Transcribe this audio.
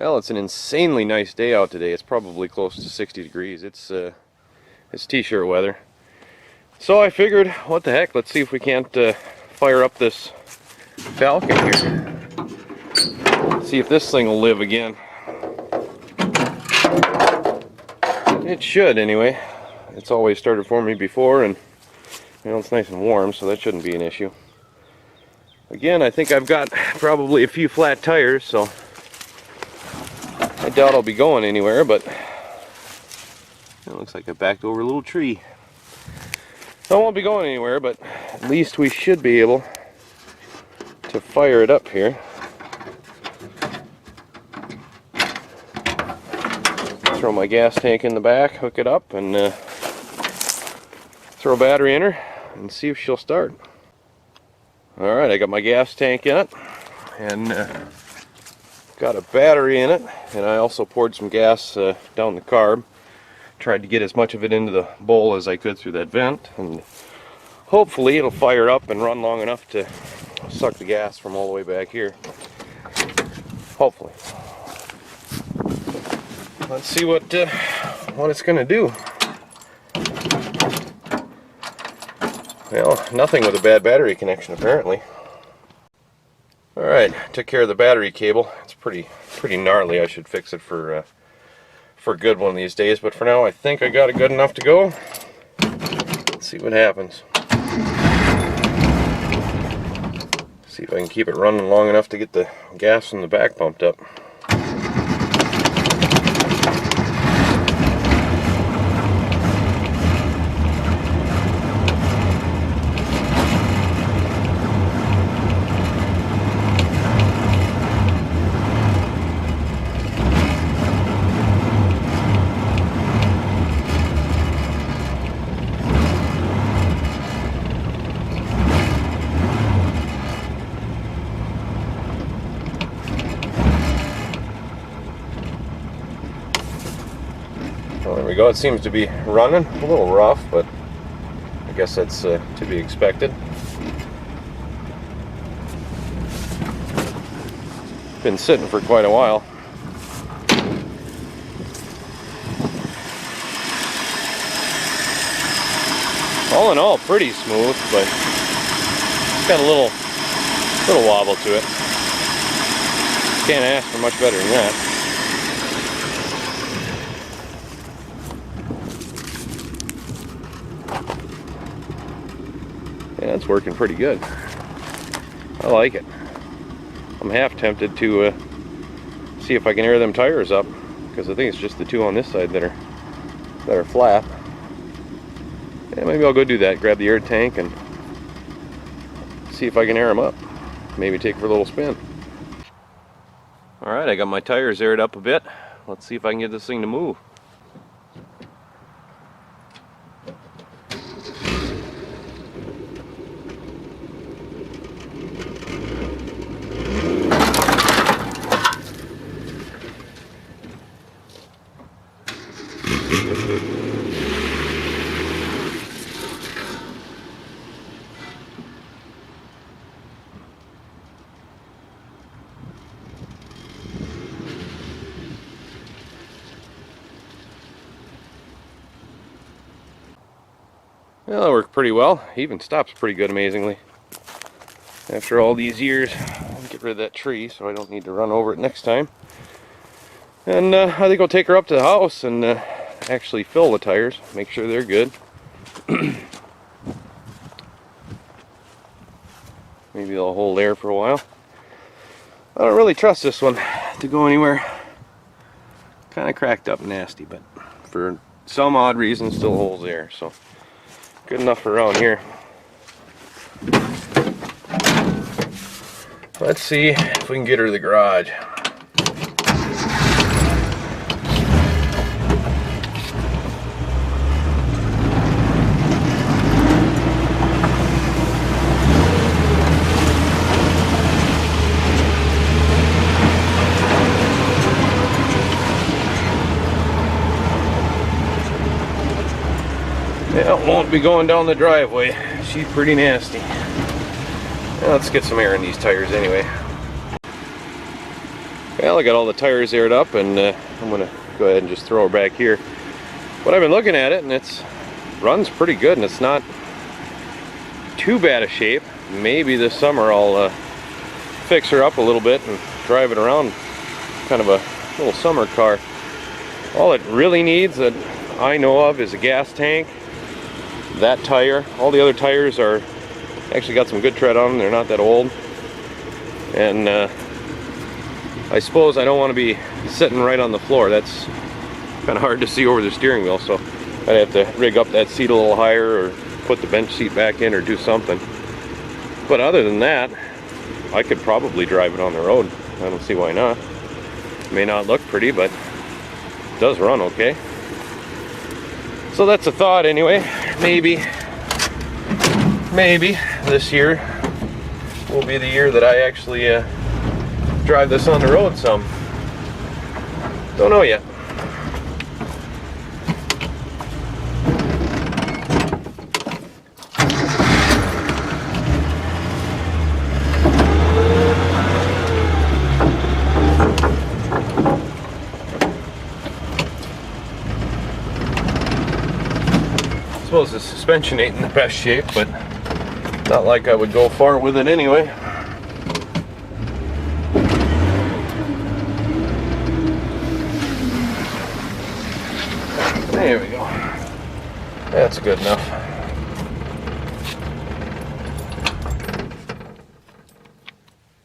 Well, it's an insanely nice day out today. It's probably close to 60 degrees. It's t-shirt weather. So I figured, what the heck, let's see if we can't fire up this Falcon here. See if this thing will live again. It should anyway. It's always started for me before, and you know, it's nice and warm, so that shouldn't be an issue. Again, I think I've got probably a few flat tires, so I doubt I'll be going anywhere, but it looks like I backed over a little tree. I won't be going anywhere, but at least we should be able to fire it up here. Throw my gas tank in the back, hook it up, and throw a battery in her and see if she'll start. Alright, I got my gas tank in it, and got a battery in it, and I also poured some gas down the carb. Tried to get as much of it into the bowl as I could through that vent, and hopefully it'll fire up and run long enough to suck the gas from all the way back here. Hopefully. Let's see what it's going to do. Well, nothing with a bad battery connection apparently. Alright, took care of the battery cable. It's pretty gnarly. I should fix it for good one of these days, but for now I think I got it good enough to go. Let's see what happens. See if I can keep it running long enough to get the gas in the back pumped up. Well, there we go. It seems to be running. A little rough, but I guess that's to be expected. Been sitting for quite a while. All in all, pretty smooth, but it's got a little wobble to it. Can't ask for much better than that. Yeah, it's working pretty good. I like it. I'm half tempted to see if I can air them tires up, because I think it's just the two on this side that are flat. Yeah, maybe I'll go do that. Grab the air tank and see if I can air them up. Maybe take it for a little spin. Alright, I got my tires aired up a bit. Let's see if I can get this thing to move. Well, that worked pretty well. It even stops pretty good, amazingly. After all these years, I'll get rid of that tree so I don't need to run over it next time. And I think I'll take her up to the house and actually fill the tires, make sure they're good. Maybe they'll hold air for a while. I don't really trust this one to go anywhere. Kind of cracked up nasty, but for some odd reason still holds air, so good enough for around here. Let's see if we can get her to the garage. Yeah, it won't be going down the driveway. She's pretty nasty. Well, let's get some air in these tires anyway. Well, I got all the tires aired up, and I'm going to go ahead and just throw her back here. But I've been looking at it, and it runs pretty good, and it's not too bad a shape. Maybe this summer I'll fix her up a little bit and drive it around, kind of a little summer car. All it really needs that I know of is a gas tank, that tire. All the other tires are actually got some good tread on them, they're not that old. And I suppose I don't want to be sitting right on the floor. That's kind of hard to see over the steering wheel, so I'd have to rig up that seat a little higher or put the bench seat back in or do something. But other than that, I could probably drive it on the road. I don't see why not. It may not look pretty, but it does run okay. So that's a thought anyway. Maybe this year will be the year that I actually drive this on the road some. Don't know yet. I suppose the suspension ain't in the best shape, but not like I would go far with it anyway. There we go. That's good enough.